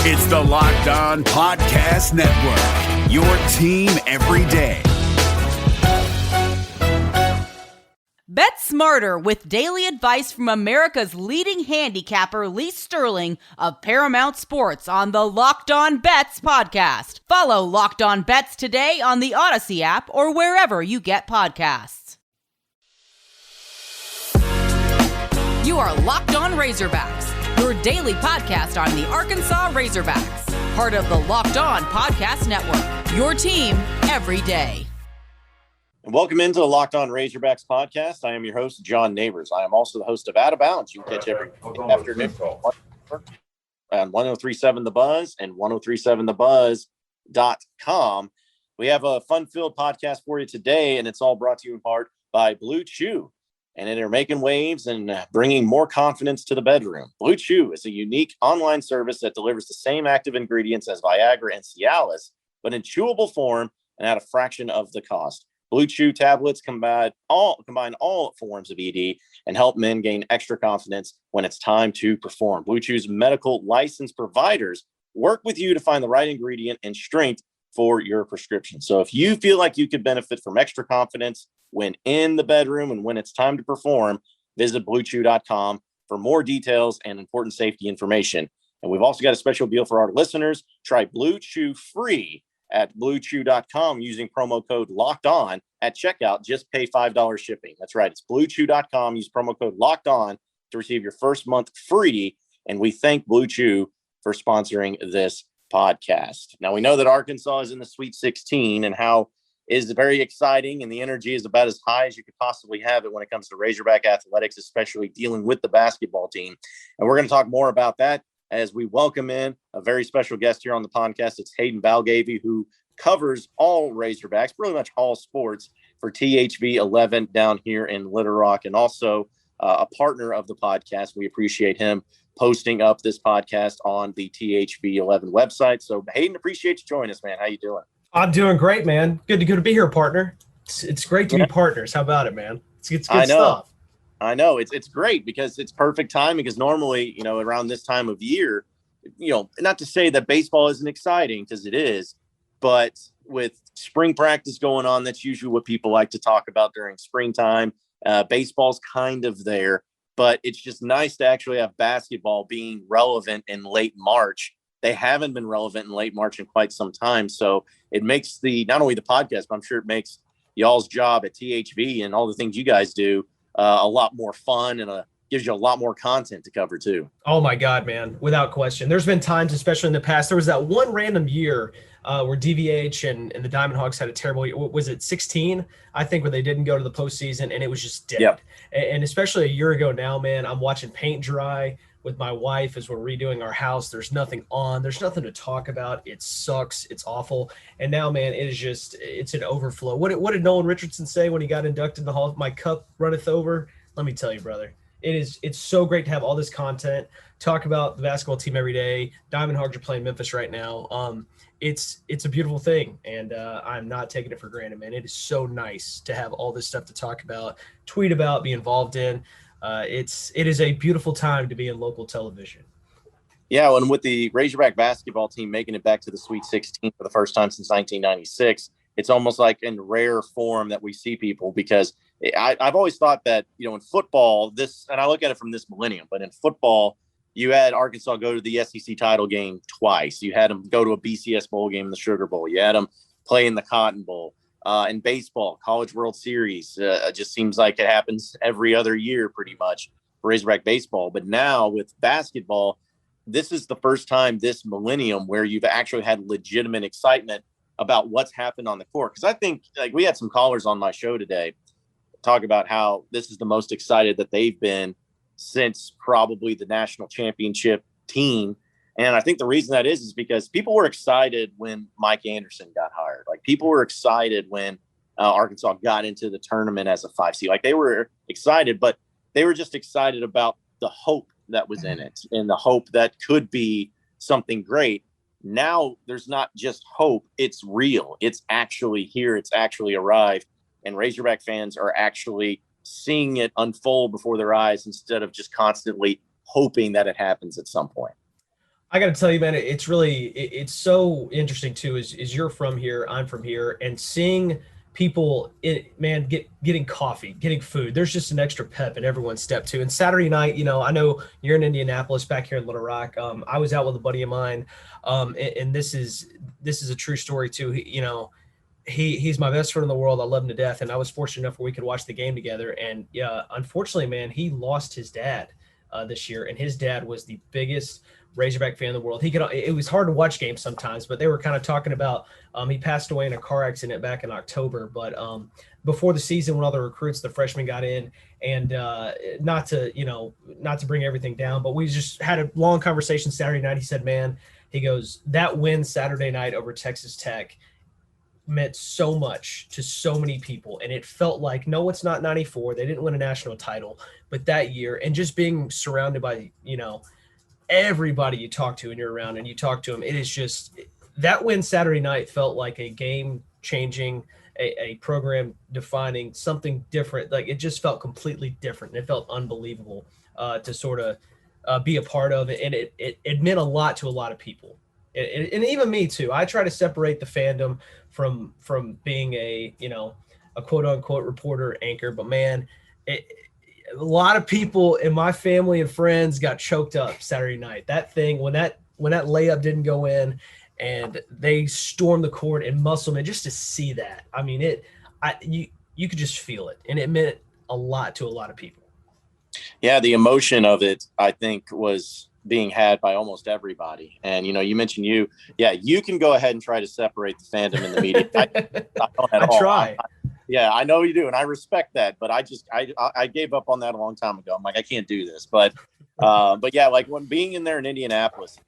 It's the Locked On Podcast Network, your team every day. Bet smarter with daily advice from America's leading handicapper, Lee Sterling of Paramount Sports on the Locked On Bets podcast. Follow Locked On Bets today on the Odyssey app or wherever you get podcasts. You are Locked On Razorbacks, your daily podcast on the Arkansas Razorbacks, part of the Locked On Podcast Network, your team every day. And welcome into the Locked On Razorbacks podcast. I am your host, John Neighbors. I am also the host of Out of Bounds. You can catch every afternoon on 1037 The Buzz and 1037thebuzz.com. We have a fun-filled podcast for you today, and it's all brought to you in part by Blue Chew. And they're making waves and bringing more confidence to the bedroom. Blue Chew is a unique online service that delivers the same active ingredients as Viagra and Cialis, but in chewable form and at a fraction of the cost. Blue Chew tablets combine all forms of ED and help men gain extra confidence when it's time to perform. Blue Chew's medical license providers work with you to find the right ingredient and strength for your prescription. So if you feel like you could benefit from extra confidence when in the bedroom and when it's time to perform, visit bluechew.com for more details and important safety information. And we've also got a special deal for our listeners. Try Blue Chew free at bluechew.com using promo code Locked On at checkout. Just pay $5 shipping. That's right. It's bluechew.com. Use promo code Locked On to receive your first month free. And we thank Blue Chew for sponsoring this podcast. Now, we know that Arkansas is in the Sweet 16 and how is very exciting, and the energy is about as high as you could possibly have it when it comes to Razorback athletics, especially dealing with the basketball team. And we're going to talk more about that as we welcome in a very special guest here on the podcast. It's Hayden Balgavy, who covers all Razorbacks, pretty much all sports for THV 11 down here in Little Rock, and also a partner of the podcast. We appreciate him posting up this podcast on the THV 11 website. So Hayden, appreciate you joining us, man. How you doing? I'm doing great, man. Good to be here, partner. It's great to be partners. How about it, man? It's good stuff. I know it's great because it's perfect time, because normally, around this time of year, not to say that baseball isn't exciting, because it is, but with spring practice going on, that's usually what people like to talk about during springtime. Baseball's kind of there, but it's just nice to actually have basketball being relevant in late March. They haven't been relevant in late March in quite some time. So it makes not only the podcast, but I'm sure it makes y'all's job at THV and all the things you guys do a lot more fun, and gives you a lot more content to cover too. Oh my God, man. Without question. There's been times, especially in the past, there was that one random year where DVH and the Diamond Hawks had a terrible year. Was it 16? I think, where they didn't go to the postseason and it was just dead. Yep. And especially a year ago now, man, I'm watching paint dry with my wife as we're redoing our house. There's nothing on. There's nothing to talk about. It sucks. It's awful. And now, man, it's an overflow. What did Nolan Richardson say when he got inducted in the Hall? My cup runneth over. Let me tell you, brother. It's so great to have all this content, talk about the basketball team every day. Diamond Hogs are playing Memphis right now. It's a beautiful thing, and I'm not taking it for granted, man. It is so nice to have all this stuff to talk about, tweet about, be involved in. It is a beautiful time to be in local television. Yeah, and with the Razorback basketball team making it back to the Sweet 16 for the first time since 1996, it's almost like in rare form that we see people, because I've always thought that, in football, and I look at it from this millennium, but in football, you had Arkansas go to the SEC title game twice. You had them go to a BCS bowl game in the Sugar Bowl. You had them play in the Cotton Bowl. In baseball, College World Series, it just seems like it happens every other year pretty much for Razorback baseball. But now with basketball, this is the first time this millennium where you've actually had legitimate excitement about what's happened on the court. Because I think, like, we had some callers on my show today talk about how this is the most excited that they've been since probably the national championship team. And I think the reason that is because people were excited when Mike Anderson got hired. Like, people were excited when Arkansas got into the tournament as a 5 seed. Like, they were excited, but they were just excited about the hope that was in it and the hope that could be something great. Now there's not just hope, it's real. It's actually here. It's actually arrived. And Razorback fans are actually seeing it unfold before their eyes instead of just constantly hoping that it happens at some point. I got to tell you, man, it's so interesting too. Is you're from here, I'm from here, and seeing people, getting coffee, getting food. There's just an extra pep in everyone's step too. And Saturday night, I know you're in Indianapolis, back here in Little Rock. I was out with a buddy of mine, and this is a true story too. He's my best friend in the world. I love him to death, and I was fortunate enough where we could watch the game together. And unfortunately, man, he lost his dad this year, and his dad was the biggest Razorback fan in the world. It was hard to watch games sometimes, but they were kind of talking about he passed away in a car accident back in October. But before the season, when all the recruits, the freshmen got in, and not to bring everything down, but we just had a long conversation Saturday night. He said, man, he goes, that win Saturday night over Texas Tech meant so much to so many people. And it felt like, no, it's not 94. They didn't win a national title, but that year, and just being surrounded by, everybody you talk to and you're around and you talk to them, it is just that win Saturday night felt like a game changing, a program defining, something different. Like it just felt completely different. And it felt unbelievable to sort of be a part of it. And it meant a lot to a lot of people. And even me too. I try to separate the fandom from being a quote unquote reporter anchor, but man, a lot of people in my family and friends got choked up Saturday night. That thing, when that layup didn't go in and they stormed the court and Musselman, just to see that, I mean, you could just feel it, and it meant a lot to a lot of people. Yeah, the emotion of it, I think, was being had by almost everybody. And you mentioned you can go ahead and try to separate the fandom and the media. I don't at all. Try. Yeah, I know you do, and I respect that. But I gave up on that a long time ago. I'm like, I can't do this. But yeah, like when being in there in Indianapolis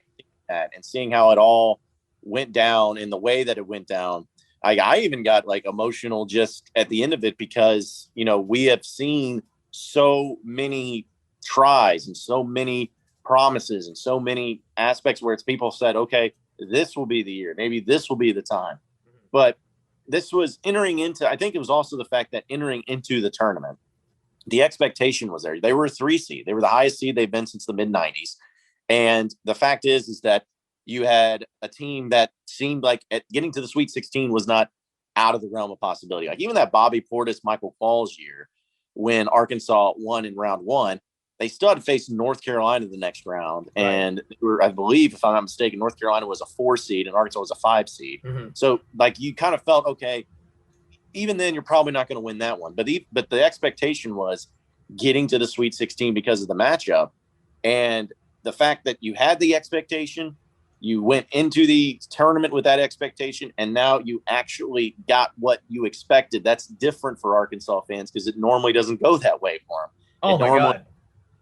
and seeing how it all went down in the way that it went down, I even got like emotional just at the end of it because we have seen so many tries and so many promises and so many aspects where it's people said, okay, this will be the year, maybe this will be the time, but this was entering into, I think it was also the fact that entering into the tournament, the expectation was there. They were a 3 seed. They were the highest seed they've been since the mid 90s. And the fact is that you had a team that seemed like at getting to the Sweet 16 was not out of the realm of possibility. Like even that Bobby Portis, Michael Falls year when Arkansas won in round 1, they still had to face North Carolina the next round. Right. And I believe, if I'm not mistaken, North Carolina was a 4 seed and Arkansas was a 5 seed. Mm-hmm. So like you kind of felt, okay, even then you're probably not going to win that one. But the expectation was getting to the Sweet 16 because of the matchup. And the fact that you had the expectation, you went into the tournament with that expectation, and now you actually got what you expected. That's different for Arkansas fans because it normally doesn't go that way for them. Oh, my God.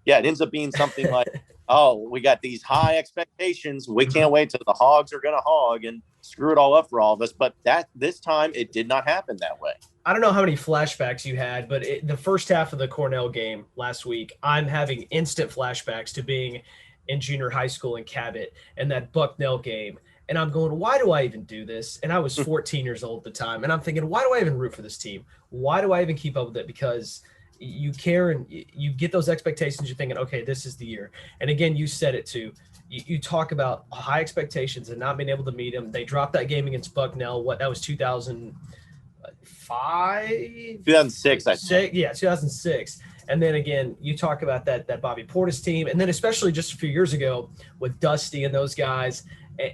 Yeah, it ends up being something like, oh, we got these high expectations. We can't wait till the Hogs are going to hog and screw it all up for all of us. But this time, it did not happen that way. I don't know how many flashbacks you had, but the first half of the Cornell game last week, I'm having instant flashbacks to being in junior high school in Cabot and that Bucknell game. And I'm going, why do I even do this? And I was 14 years old at the time. And I'm thinking, why do I even root for this team? Why do I even keep up with it? Because you care and you get those expectations. You're thinking, okay, this is the year. And again, you said it too. You talk about high expectations and not being able to meet them. They dropped that game against Bucknell. That was 2005? 2006, I think. Yeah, 2006. And then again, you talk about that Bobby Portis team. And then especially just a few years ago with Dusty and those guys,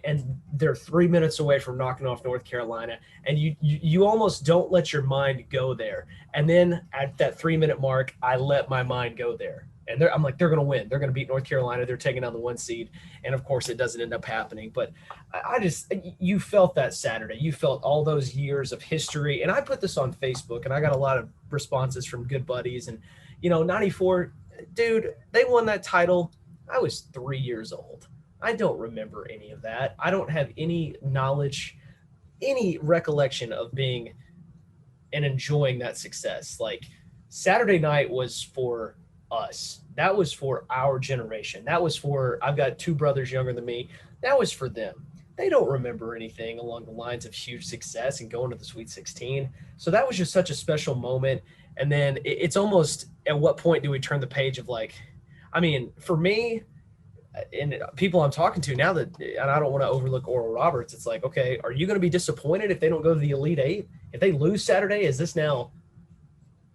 and they're 3 minutes away from knocking off North Carolina. And you almost don't let your mind go there. And then at that 3 minute mark, I let my mind go there. And I'm like, they're going to win. They're going to beat North Carolina. They're taking on the 1 seed. And of course, it doesn't end up happening. But you felt that Saturday. You felt all those years of history. And I put this on Facebook, and I got a lot of responses from good buddies. And, 94, dude, they won that title. I was 3 years old. I don't remember any of that. I don't have any knowledge, any recollection of being and enjoying that success. Like Saturday night was for us. That was for our generation. That was for, I've got 2 brothers younger than me. That was for them. They don't remember anything along the lines of huge success and going to the Sweet 16. So that was just such a special moment. And then it's almost, at what point do we turn the page of like, I mean, for me, and people I'm talking to now that, and I don't want to overlook Oral Roberts, it's like, okay, are you going to be disappointed if they don't go to the Elite Eight? If they lose Saturday, is this now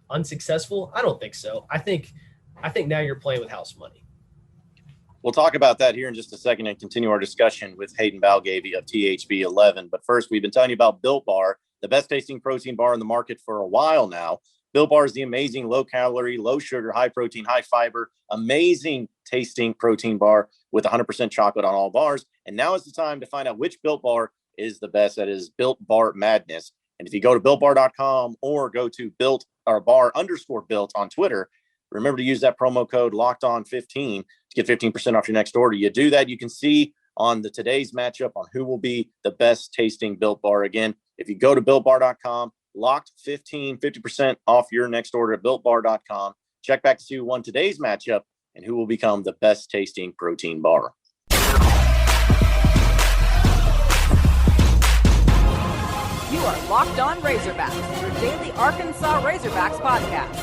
unsuccessful? I don't think so. I think now you're playing with house money. We'll talk about that here in just a second and continue our discussion with Hayden Balgavy of THB11. But first, we've been telling you about Built Bar, the best tasting protein bar in the market for a while now. Built Bar is the amazing low calorie, low sugar, high protein, high fiber, amazing tasting protein bar with 100% chocolate on all bars. And now is the time to find out which Built Bar is the best. That is Built Bar Madness. And if you go to BuiltBar.com or go to bar_built on Twitter, remember to use that promo code LOCKEDON15 to get 15% off your next order. You do that, you can see on today's matchup on who will be the best tasting Built Bar. Again, if you go to BuiltBar.com, locked 50% off your next order at BuiltBar.com. Check back to see who won today's matchup and who will become the best tasting protein bar. You are Locked On Razorbacks, your daily Arkansas Razorbacks podcast.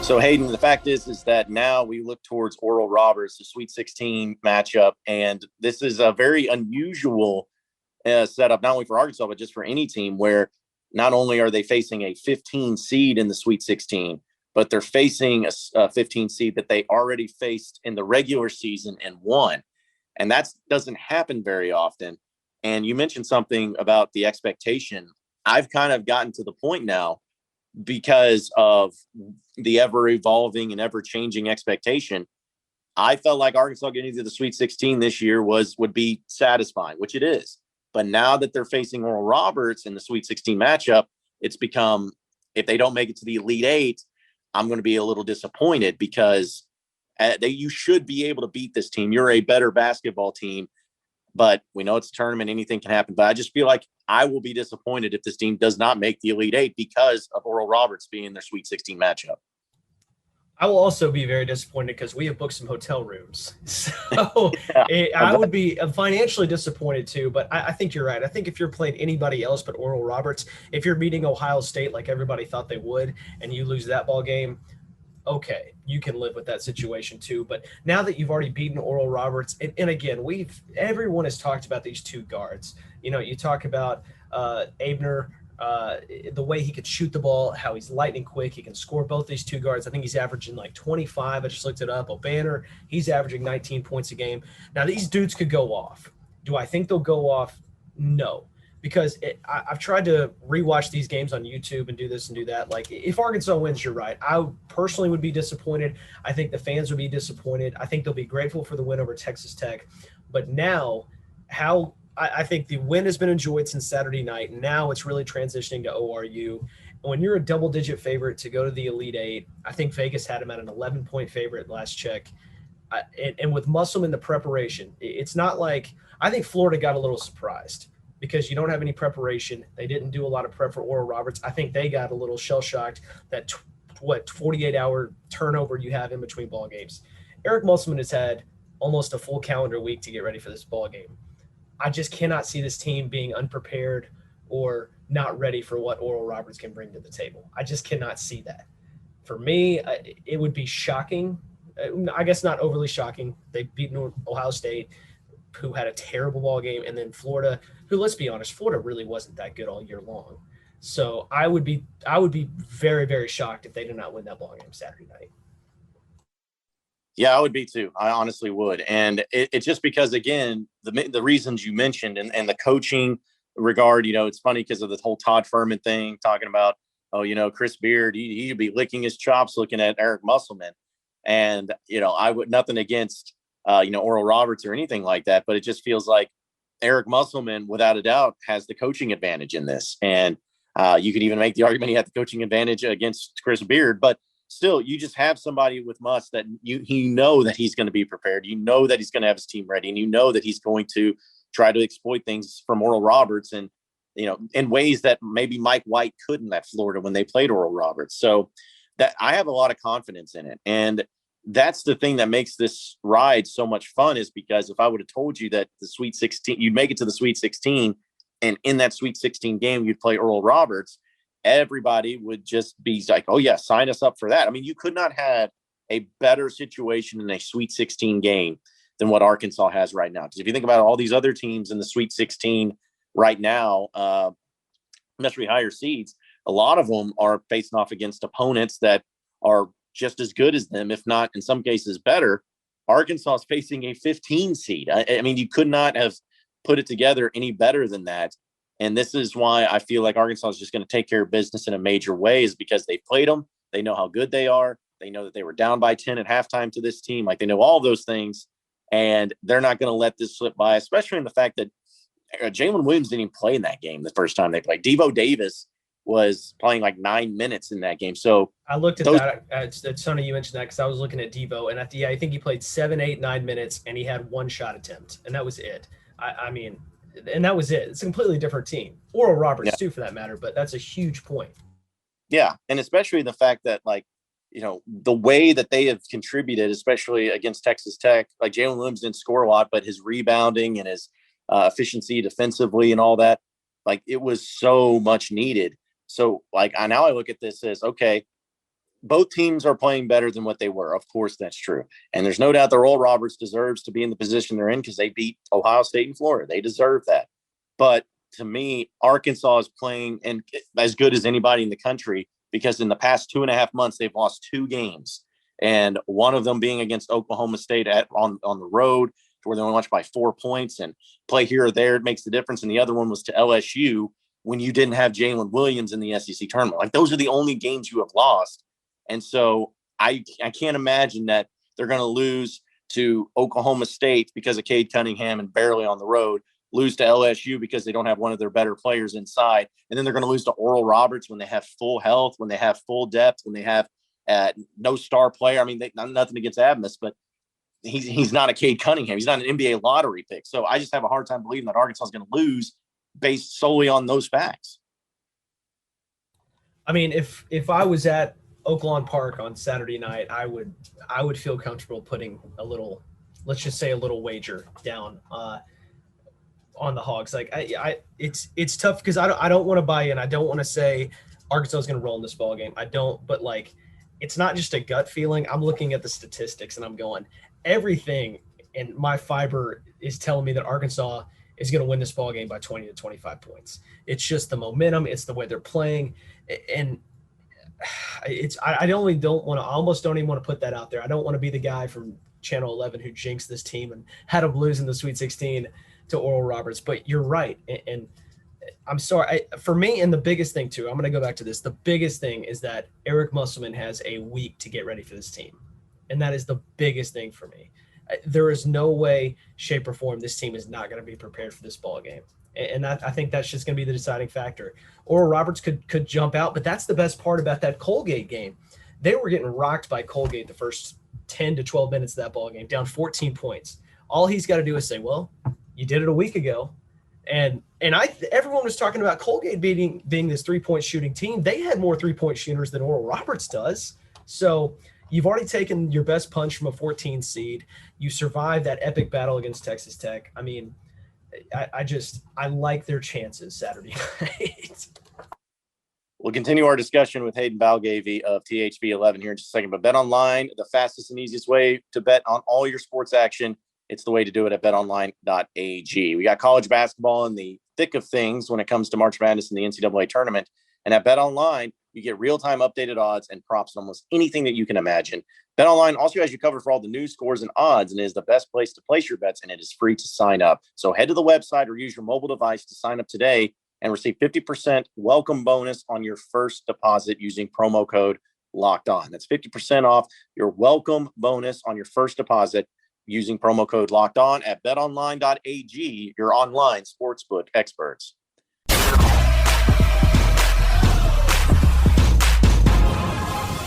So, Hayden, the fact is that now we look towards Oral Roberts, the Sweet 16 matchup, and this is a very unusual setup, not only for Arkansas, but just for any team, where not only are they facing a 15 seed in the Sweet 16, but they're facing a 15 seed that they already faced in the regular season and won. And that doesn't happen very often. And you mentioned something about the expectation. I've kind of gotten to the point now, because of the ever evolving and ever changing expectation, I felt like Arkansas getting to the Sweet 16 this year would be satisfying, which it is. But now that they're facing Oral Roberts in the Sweet 16 matchup, it's become, if they don't make it to the Elite Eight, I'm going to be a little disappointed, because you should be able to beat this team. You're a better basketball team, but we know it's a tournament, anything can happen. But I just feel like I will be disappointed if this team does not make the Elite Eight because of Oral Roberts being their Sweet 16 matchup. I will also be very disappointed because we have booked some hotel rooms. So I would be financially disappointed too, but I think you're right. I think if you're playing anybody else but Oral Roberts, if you're meeting Ohio State like everybody thought they would, and you lose that ball game, okay, you can live with that situation too. But now that you've already beaten Oral Roberts, and again, everyone has talked about these two guards. You know, you talk about Abner, the way he could shoot the ball, how he's lightning quick. He can score. Both these two guards, I think he's averaging like 25. I just looked it up. O'Banner, he's averaging 19 points a game. Now, these dudes could go off. Do I think they'll go off? No. Because I've tried to rewatch these games on YouTube and do this and do that. Like, if Arkansas wins, you're right. I personally would be disappointed. I think the fans would be disappointed. I think they'll be grateful for the win over Texas Tech. But now, I think the win has been enjoyed since Saturday night. Now it's really transitioning to ORU. And when you're a double-digit favorite to go to the Elite Eight, I think Vegas had him at an 11-point favorite last check. And with Musselman, the preparation, it's not like – I think Florida got a little surprised, because you don't have any preparation. They didn't do a lot of prep for Oral Roberts. I think they got a little shell-shocked that 48-hour turnover you have in between ball games. Eric Musselman has had almost a full calendar week to get ready for this ball game. I just cannot see this team being unprepared or not ready for what Oral Roberts can bring to the table. I just cannot see that. For me, it would be shocking. I guess not overly shocking. They've beaten Ohio State, who had a terrible ball game, and then Florida, who, let's be honest, Florida really wasn't that good all year long. So I would be very, very shocked if they did not win that ball game Saturday night. Yeah, I would be too. I honestly would. And it's just because, again, the reasons you mentioned and the coaching regard, it's funny because of this whole Todd Furman thing, talking about, Chris Beard, he'd be licking his chops looking at Eric Musselman. And, I would nothing against, Oral Roberts or anything like that, but it just feels like Eric Musselman, without a doubt, has the coaching advantage in this. And you could even make the argument he had the coaching advantage against Chris Beard, but still, you just have somebody with Muss that you know that he's going to be prepared. You know that he's going to have his team ready, and you know that he's going to try to exploit things from Oral Roberts and, in ways that maybe Mike White couldn't at Florida when they played Oral Roberts. So that I have a lot of confidence in it. And that's the thing that makes this ride so much fun, is because if I would have told you that the Sweet 16, you'd make it to the Sweet 16, and in that Sweet 16 game, you'd play Oral Roberts, everybody would just be like, oh yeah, sign us up for that. I mean, you could not have a better situation in a Sweet 16 game than what Arkansas has right now. Because if you think about all these other teams in the Sweet 16 right now, especially higher seeds, a lot of them are facing off against opponents that are just as good as them, if not in some cases better. Arkansas is facing a 15 seed. I mean, you could not have put it together any better than that. And this is why I feel like Arkansas is just going to take care of business in a major way, is because they played them. They know how good they are. They know that they were down by 10 at halftime to this team. Like, they know all those things, and they're not going to let this slip by, especially in the fact that Jalen Williams didn't even play in that game the first time they played. Devo Davis was playing like 9 minutes in that game. So I looked at that. It's funny you mentioned that, because I was looking at Devo, and I think he played 7, 8, 9 minutes, and he had one shot attempt, and that was it. I mean, and that was it. It's a completely different team. Oral Roberts too, for that matter, but that's a huge point. Yeah, and especially the fact that, like, you know, the way that they have contributed, especially against Texas Tech, like Jalen Williams didn't score a lot, but his rebounding and his efficiency defensively and all that, like, it was so much needed. So, like, now I look at this as, okay, both teams are playing better than what they were. Of course, that's true. And there's no doubt that Oral Roberts deserves to be in the position they're in, because they beat Ohio State and Florida. They deserve that. But to me, Arkansas is playing and as good as anybody in the country, because in the past 2.5 months, they've lost 2 games. And one of them being against Oklahoma State on the road, where they only lost by 4 points, and play here or there, it makes the difference. And the other one was to LSU, when you didn't have Jalen Williams in the SEC tournament. Like, those are the only games you have lost. And so I can't imagine that they're going to lose to Oklahoma State because of Cade Cunningham and barely on the road, lose to LSU because they don't have one of their better players inside, and then they're going to lose to Oral Roberts when they have full health, when they have full depth, when they have no star player. I mean, nothing against Adams, but he's not a Cade Cunningham. He's not an NBA lottery pick. So I just have a hard time believing that Arkansas is going to lose based solely on those facts. I mean, if I was at Oaklawn Park on Saturday night, I would feel comfortable putting a little, let's just say a little wager down on the Hogs. Like, it's tough, because I don't want to buy in. I don't want to say Arkansas is going to roll in this ball game. I don't, but like, it's not just a gut feeling. I'm looking at the statistics and I'm going, everything in my fiber is telling me that Arkansas is going to win this ball game by 20 to 25 points. It's just the momentum. It's the way they're playing. And I almost don't even want to put that out there. I don't want to be the guy from Channel 11 who jinxed this team and had them lose in the Sweet 16 to Oral Roberts. But you're right. And I'm sorry. For me, and the biggest thing too, I'm going to go back to this. The biggest thing is that Eric Musselman has a week to get ready for this team. And that is the biggest thing for me. There is no way, shape, or form this team is not going to be prepared for this ball game. And I think that's just going to be the deciding factor. Oral Roberts could jump out, but that's the best part about that Colgate game. They were getting rocked by Colgate the first 10 to 12 minutes of that ball game, down 14 points. All he's got to do is say, well, you did it a week ago. And everyone was talking about Colgate being this 3-point shooting team. They had more 3-point shooters than Oral Roberts does. So you've already taken your best punch from a 14 seed. You survived that epic battle against Texas Tech. I mean, I like their chances Saturday night. We'll continue our discussion with Hayden Valgavy of THB11 here in just a second. But BetOnline, the fastest and easiest way to bet on all your sports action. It's the way to do it at betonline.ag. We got college basketball in the thick of things when it comes to March Madness and the NCAA tournament. And at BetOnline, you get real-time updated odds and props on almost anything that you can imagine. BetOnline also has you covered for all the news, scores, and odds, and is the best place to place your bets, and it is free to sign up. So head to the website or use your mobile device to sign up today and receive 50% welcome bonus on your first deposit using promo code Locked On. That's 50% off your welcome bonus on your first deposit using promo code Locked On at betonline.ag, your online sportsbook experts.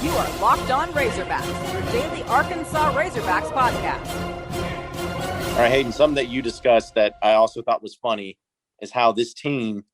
You are Locked On Razorbacks, your daily Arkansas Razorbacks podcast. All right, Hayden, something that you discussed that I also thought was funny is how this team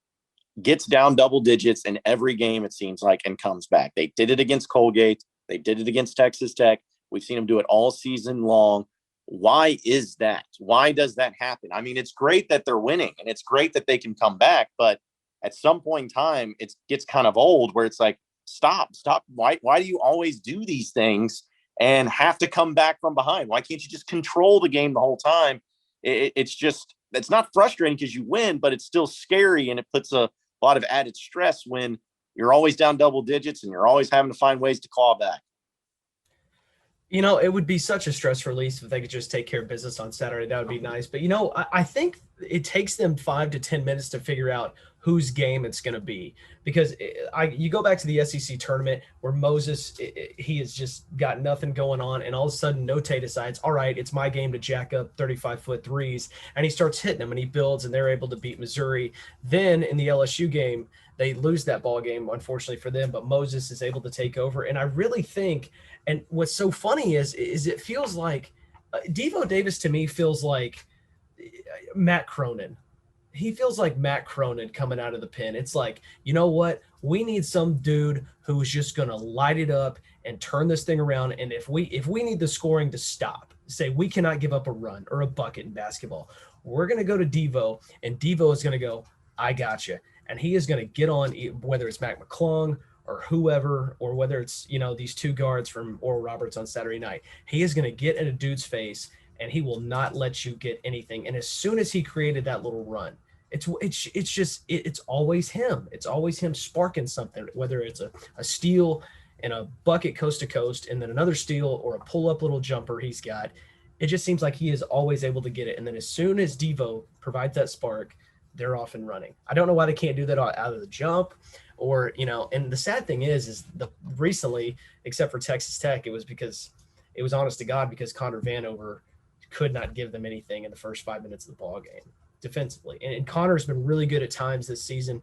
gets down double digits in every game, it seems like, and comes back. They did it against Colgate. They did it against Texas Tech. We've seen them do it all season long. Why is that? Why does that happen? I mean, it's great that they're winning, and it's great that they can come back, but at some point in time, it gets kind of old where it's like, stop. Why do you always do these things? and have to come back from behind? Why can't you just control the game the whole time? It's not frustrating because you win, but it's still scary, and it puts a lot of added stress when you're always down double digits and you're always having to find ways to claw back. It would be such a stress release if they could just take care of business on Saturday. That would be nice. But, I think it takes them 5 to 10 minutes to figure out whose game it's going to be. Because you go back to the SEC tournament where Moses, he has just got nothing going on. And all of a sudden, Note decides, all right, it's my game to jack up 35-foot threes. And he starts hitting them, and he builds, and they're able to beat Missouri. Then in the LSU game, they lose that ball game, unfortunately for them, but Moses is able to take over. And I really think, and what's so funny is it feels like Devo Davis to me feels like Matt Cronin. He feels like Matt Cronin coming out of the pen. It's like, you know what? We need some dude who's just going to light it up and turn this thing around. And if we need the scoring to stop, say we cannot give up a run or a bucket in basketball, we're going to go to Devo, and Devo is going to go, I got you. And he is going to get on, whether it's Mac McClung or whoever, or whether it's, these two guards from Oral Roberts on Saturday night. He is going to get in a dude's face, and he will not let you get anything. And as soon as he created that little run, it's always him. It's always him sparking something, whether it's a steal and a bucket coast to coast, and then another steal or a pull-up little jumper he's got. It just seems like he is always able to get it. And then as soon as Devo provides that spark, they're off and running. I don't know why they can't do that out of the jump, or, and the sad thing is recently, except for Texas Tech, it was honest to God because Connor Vanover could not give them anything in the first 5 minutes of the ball game defensively. And Connor's been really good at times this season.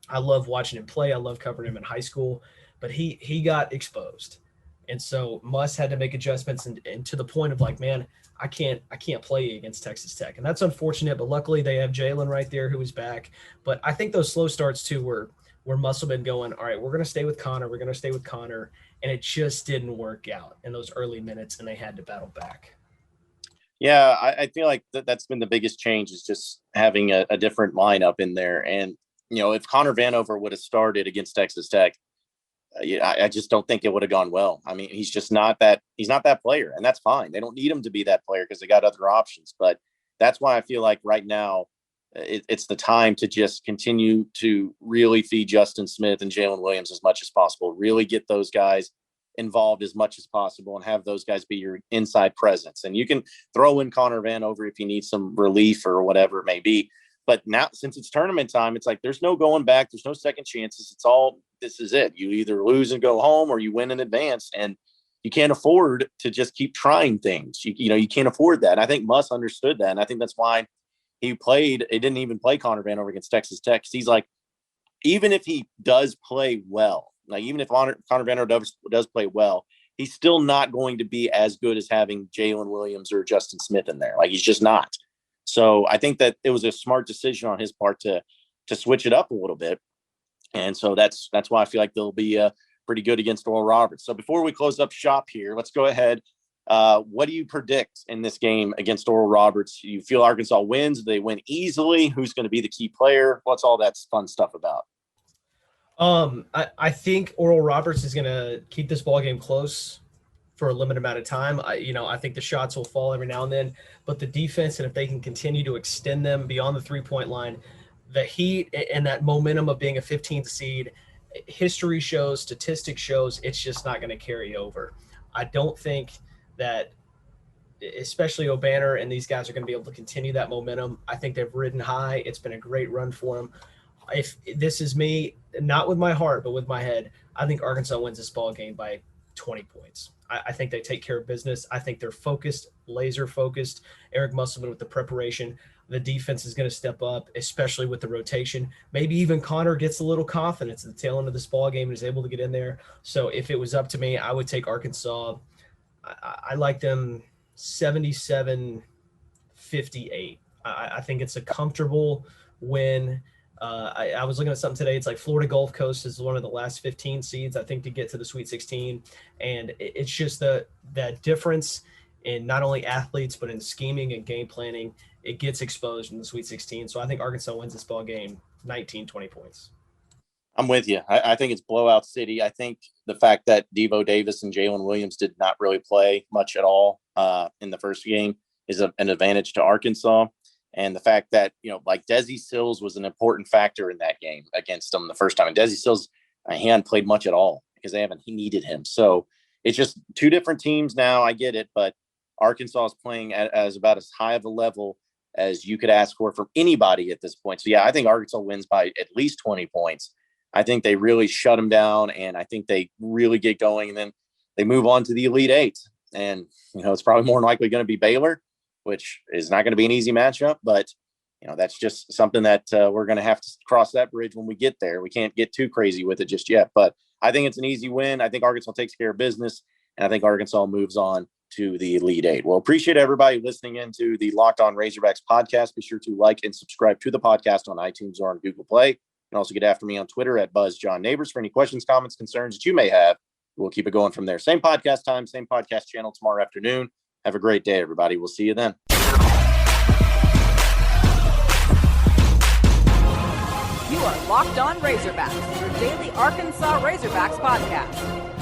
I love watching him play. I love covering him in high school, but he got exposed. And so Muss had to make adjustments and to the point of like, man, I can't play against Texas Tech. And that's unfortunate, but luckily they have Jalen right there who is back. But I think those slow starts too were Musselman going, all right, we're going to stay with Connor. We're going to stay with Connor. And it just didn't work out in those early minutes, and they had to battle back. Yeah, I feel like that's been the biggest change, is just having a different lineup in there. And, if Connor Vanover would have started against Texas Tech, I just don't think it would have gone well. I mean, he's not that player, and that's fine. They don't need him to be that player because they got other options. But that's why I feel like right now it's the time to just continue to really feed Justin Smith and Jalen Williams as much as possible, really get those guys involved as much as possible and have those guys be your inside presence. And you can throw in Connor Vanover if you need some relief or whatever it may be. But now, since it's tournament time, it's like there's no going back. There's no second chances. This is it. You either lose and go home, or you win in advance. And you can't afford to just keep trying things. You can't afford that. And I think Muss understood that. And I think that's why he didn't even play Connor Vanover against Texas Tech. He's like, even if he does play well, like even if Connor Vanover does play well, he's still not going to be as good as having Jalen Williams or Justin Smith in there. Like, he's just not. So I think that it was a smart decision on his part to switch it up a little bit. And so that's why I feel like they'll be pretty good against Oral Roberts. So before we close up shop here, let's go ahead. What do you predict in this game against Oral Roberts? You feel Arkansas wins? Do they win easily? Who's going to be the key player? What's all that fun stuff about? I think Oral Roberts is going to keep this ball game close for a limited amount of time. I think the shots will fall every now and then, but the defense, and if they can continue to extend them beyond the 3-point line, the heat and that momentum of being a 15th seed, history shows, statistics shows, it's just not going to carry over. I don't think that, especially O'Banner and these guys, are going to be able to continue that momentum. I think they've ridden high. It's been a great run for them. If this is me, not with my heart, but with my head, I think Arkansas wins this ball game by 20 points. I think they take care of business. I think they're focused, laser focused. Eric Musselman with the preparation. The defense is going to step up, especially with the rotation. Maybe even Connor gets a little confidence at the tail end of this ball game and is able to get in there. So if it was up to me, I would take Arkansas. I like them 77-58. I think it's a comfortable win. I was looking at something today. It's like Florida Gulf Coast is one of the last 15 seeds, I think, to get to the Sweet 16. And it's just that difference in not only athletes, but in scheming and game planning. It gets exposed in the Sweet 16. So I think Arkansas wins this ball game 19-20 points. I'm with you. I think it's blowout city. I think the fact that Devo Davis and Jalen Williams did not really play much at all in the first game is an advantage to Arkansas. And the fact that, like Desi Sills was an important factor in that game against them the first time. And Desi Sills, he hadn't played much at all because he needed him. So it's just two different teams now. I get it, but Arkansas is playing as about as high of a level as you could ask for from anybody at this point. So, yeah, I think Arkansas wins by at least 20 points. I think they really shut them down, and I think they really get going, and then they move on to the Elite Eight. And, it's probably more than likely going to be Baylor, which is not going to be an easy matchup, but, that's just something that we're going to have to cross that bridge when we get there. We can't get too crazy with it just yet, but I think it's an easy win. I think Arkansas takes care of business, and I think Arkansas moves on to the Elite Eight. Well, appreciate everybody listening into the Locked On Razorbacks podcast. Be sure to like and subscribe to the podcast on iTunes or on Google Play. You can also get after me on Twitter at BuzzJohnNeighbors for any questions, comments, concerns that you may have. We'll keep it going from there. Same podcast time, same podcast channel tomorrow afternoon. Have a great day, everybody. We'll see you then. You are Locked On Razorbacks, your daily Arkansas Razorbacks podcast.